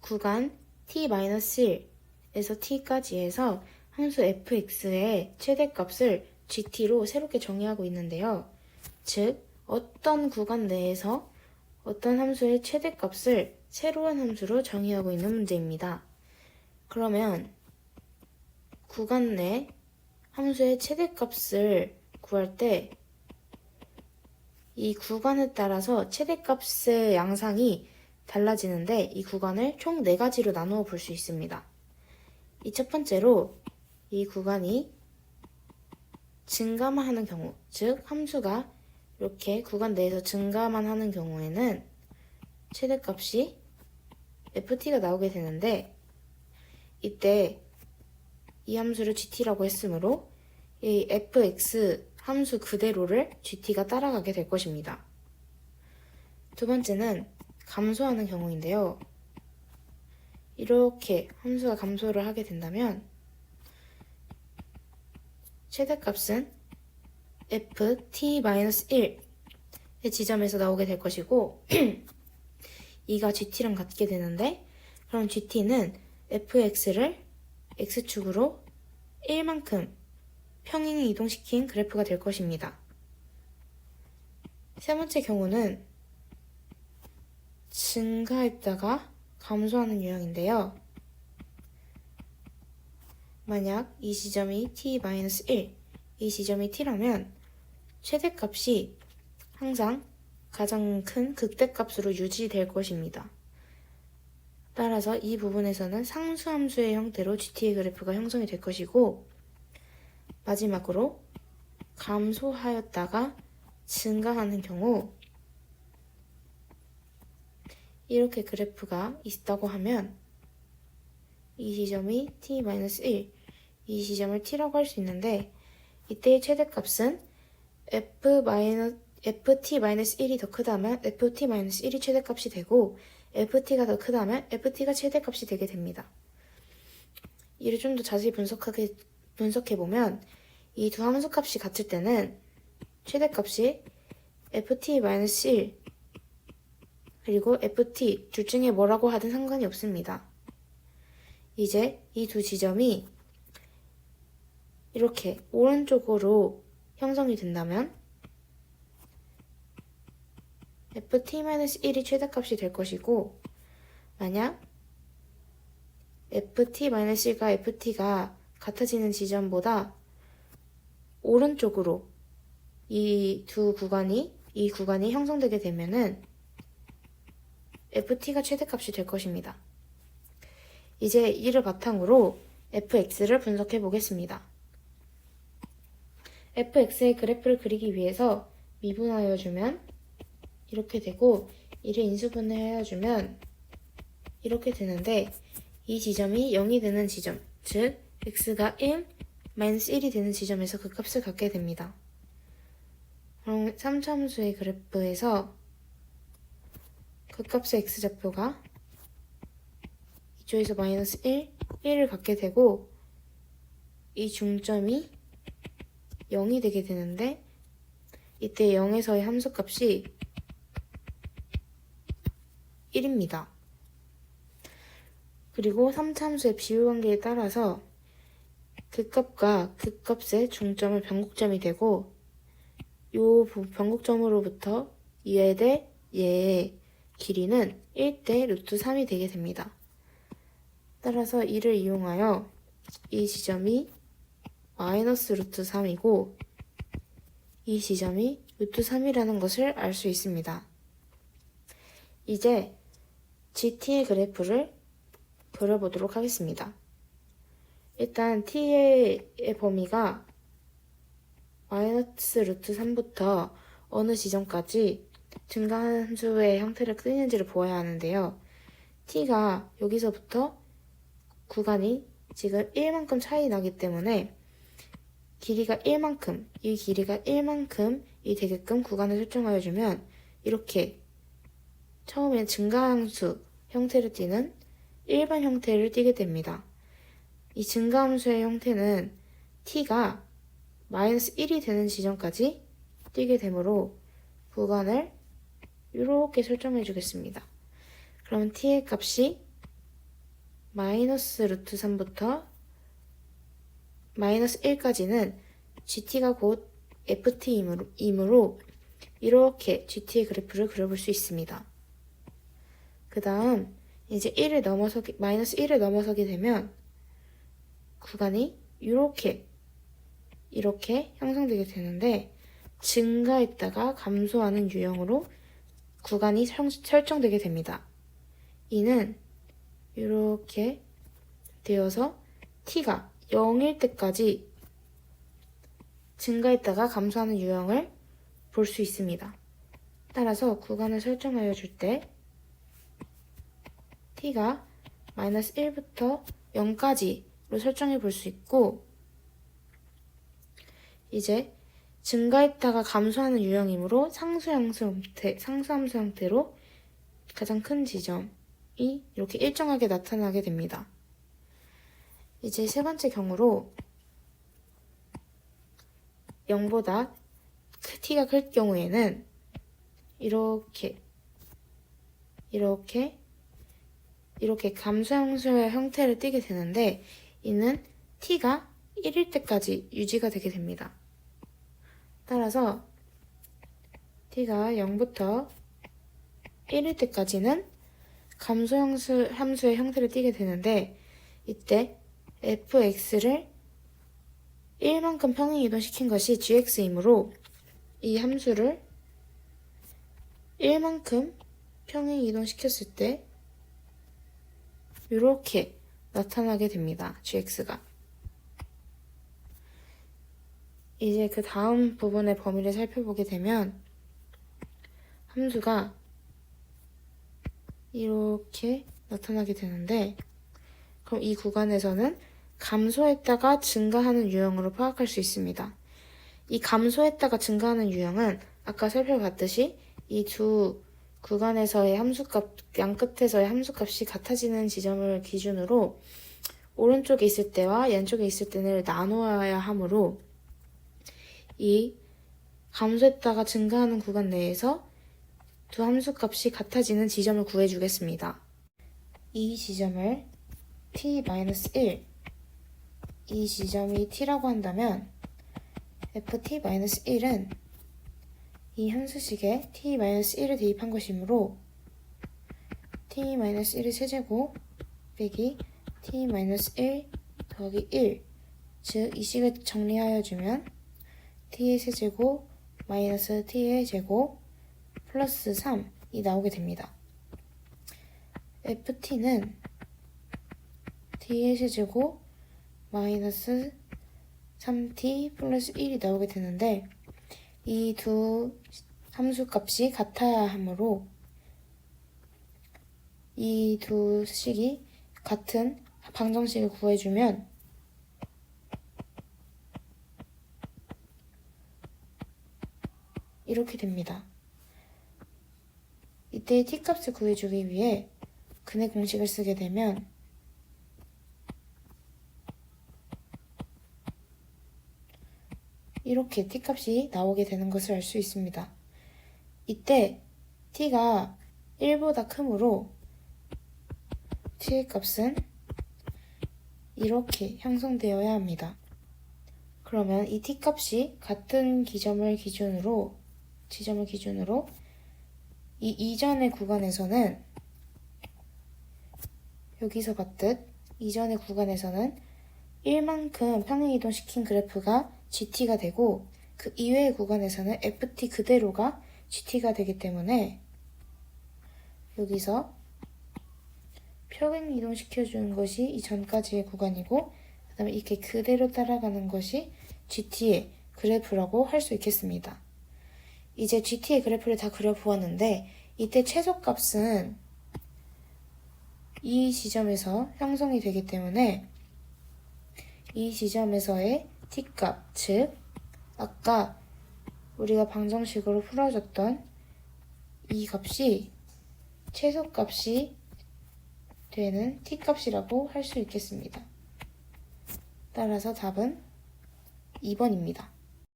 구간 t-1에서 t까지 해서 함수 fx의 최대값을 gt로 새롭게 정의하고 있는데요. 즉, 어떤 구간 내에서 어떤 함수의 최대값을 새로운 함수로 정의하고 있는 문제입니다. 그러면 구간 내 함수의 최대값을 구할 때 이 구간에 따라서 최대값의 양상이 달라지는데 이 구간을 총 4가지로 나누어 볼 수 있습니다. 이 첫 번째로 이 구간이 증가만 하는 경우, 즉 함수가 이렇게 구간 내에서 증가만 하는 경우에는 최대값이 ft가 나오게 되는데 이때 이 함수를 gt라고 했으므로 이 fx 함수 그대로를 gt가 따라가게 될 것입니다. 두 번째는 감소하는 경우인데요. 이렇게 함수가 감소를 하게 된다면 최대값은 ft-1의 지점에서 나오게 될 것이고 2가 gt랑 같게 되는데 그럼 gt는 fx를 x축으로 1만큼 평행이 이동시킨 그래프가 될 것입니다. 세 번째 경우는 증가했다가 감소하는 유형인데요. 만약 이 지점이 t-1, 이 지점이 t라면 최대값이 항상 가장 큰 극대값으로 유지될 것입니다. 따라서 이 부분에서는 상수함수의 형태로 gt의 그래프가 형성이 될 것이고 마지막으로 감소하였다가 증가하는 경우 이렇게 그래프가 있다고 하면 이 지점이 t-1, 이 지점을 t라고 할 수 있는데 이때의 최대값은 ft-1이 더 크다면 ft-1이 최대값이 되고 ft가 더 크다면 ft가 최대값이 되게 됩니다. 이를 좀 더 자세히 분석해보면 이 두 함수값이 같을 때는 최대값이 ft-1 그리고 ft 둘 중에 뭐라고 하든 상관이 없습니다. 이제 이 두 지점이 이렇게 오른쪽으로 형성이 된다면 ft-1이 최대값이 될 것이고 만약 ft-1과 ft가 같아지는 지점보다 오른쪽으로 이 구간이 형성되게 되면은 ft가 최대값이 될 것입니다. 이제 이를 바탕으로 fx를 분석해 보겠습니다. fx의 그래프를 그리기 위해서 미분하여 주면 이렇게 되고 이를 인수분해하여 주면 이렇게 되는데 이 지점이 0이 되는 지점, 즉 x가 1, 1이 되는 지점에서 그 값을 갖게 됩니다. 그럼 3차함수의 그래프에서 그 값의 x좌표가 이쪽에서 -1, 1을 갖게 되고 이 중점이 0이 되게 되는데 이때 0에서의 함수값이 1입니다. 그리고 3차 함수의 비율관계에 따라서 그 값과 그 값의 중점을 변곡점이 되고 이 변곡점으로부터 얘 대 얘의 길이는 1대 루트 3이 되게 됩니다. 따라서 이를 이용하여 이 지점이 마이너스 루트 3이고 이 지점이 루트 3이라는 것을 알 수 있습니다. 이제 gt의 그래프를 그려보도록 하겠습니다. 일단 t의 범위가 마이너스 루트 3부터 어느 지점까지 증가한 함수의 형태를 띠는지를 보아야 하는데요. t가 여기서부터 구간이 지금 1만큼 차이 나기 때문에 길이가 1만큼, 이 길이가 1만큼이 되게끔 구간을 설정하여 주면 이렇게 처음에 증가함수 형태를 띠는 일반 형태를 띠게 됩니다. 이 증가함수의 형태는 t가 마이너스 1이 되는 지점까지 띠게 되므로 구간을 이렇게 설정해 주겠습니다. 그럼 t의 값이 마이너스 루트 3부터 마이너스 1까지는 GT가 곧 FT이므로 이렇게 GT의 그래프를 그려볼 수 있습니다. 그 다음 이제 마이너스 1을 넘어서게 되면 구간이 이렇게 형성되게 되는데 증가했다가 감소하는 유형으로 구간이 설정되게 됩니다. 이는 이렇게 되어서 t가 0일 때까지 증가했다가 감소하는 유형을 볼 수 있습니다. 따라서 구간을 설정하여 줄 때 t가 마이너스 1부터 0까지로 설정해 볼 수 있고, 이제 증가했다가 감소하는 유형이므로 상수함수 형태로 가장 큰 지점이 이렇게 일정하게 나타나게 됩니다. 이제 세 번째 경우로 0보다 t가 클 경우에는 이렇게 감소함수의 형태를 띠게 되는데, 이는 t가 1일 때까지 유지가 되게 됩니다. 따라서 t가 0부터 1일 때까지는 감소함수의 형태를 띠게 되는데, 이때 fx를 1만큼 평행이동시킨 것이 gx이므로 이 함수를 1만큼 평행이동시켰을 때 이렇게 나타나게 됩니다. gx가. 이제 그 다음 부분의 범위를 살펴보게 되면 함수가 이렇게 나타나게 되는데, 그럼 이 구간에서는 감소했다가 증가하는 유형으로 파악할 수 있습니다. 이 감소했다가 증가하는 유형은 아까 살펴봤듯이 이 두 구간에서의 함수값, 양끝에서의 함수값이 같아지는 지점을 기준으로 오른쪽에 있을 때와 왼쪽에 있을 때를 나누어야 하므로 이 감소했다가 증가하는 구간 내에서 두 함수값이 같아지는 지점을 구해주겠습니다. 이 지점을 t-1, 이 지점이 t라고 한다면 ft-1은 이 함수식에 t-1을 대입한 것이므로 t-1의 세제곱 빼기 t-1 더하기 1, 즉 이 식을 정리하여 주면 t의 세제곱 마이너스 t의 제곱 플러스 3이 나오게 됩니다. ft는 t의 세제곱 마이너스 3t 플러스 1이 나오게 되는데, 이 두 함수값이 같아야 하므로 이 두 식이 같은 방정식을 구해주면 이렇게 됩니다. 이때 t값을 구해주기 위해 근의 공식을 쓰게 되면 이렇게 t값이 나오게 되는 것을 알 수 있습니다. 이때 t가 1보다 크므로 t의 값은 이렇게 형성되어야 합니다. 그러면 이 t값이 같은 지점을 기준으로 이 이전의 구간에서는 여기서 봤듯 이전의 구간에서는 1만큼 평행이동시킨 그래프가 GT가 되고, 그 이외의 구간에서는 FT 그대로가 GT가 되기 때문에 여기서 평행이동시켜주는 것이 이 전까지의 구간이고, 그 다음에 이렇게 그대로 따라가는 것이 GT의 그래프라고 할 수 있겠습니다. 이제 GT의 그래프를 다 그려보았는데, 이때 최소값은 이 지점에서 형성이 되기 때문에 이 지점에서의 t값, 즉 아까 우리가 방정식으로 풀어줬던 이 값이 최소값이 되는 t값이라고 할 수 있겠습니다. 따라서 답은 2번입니다.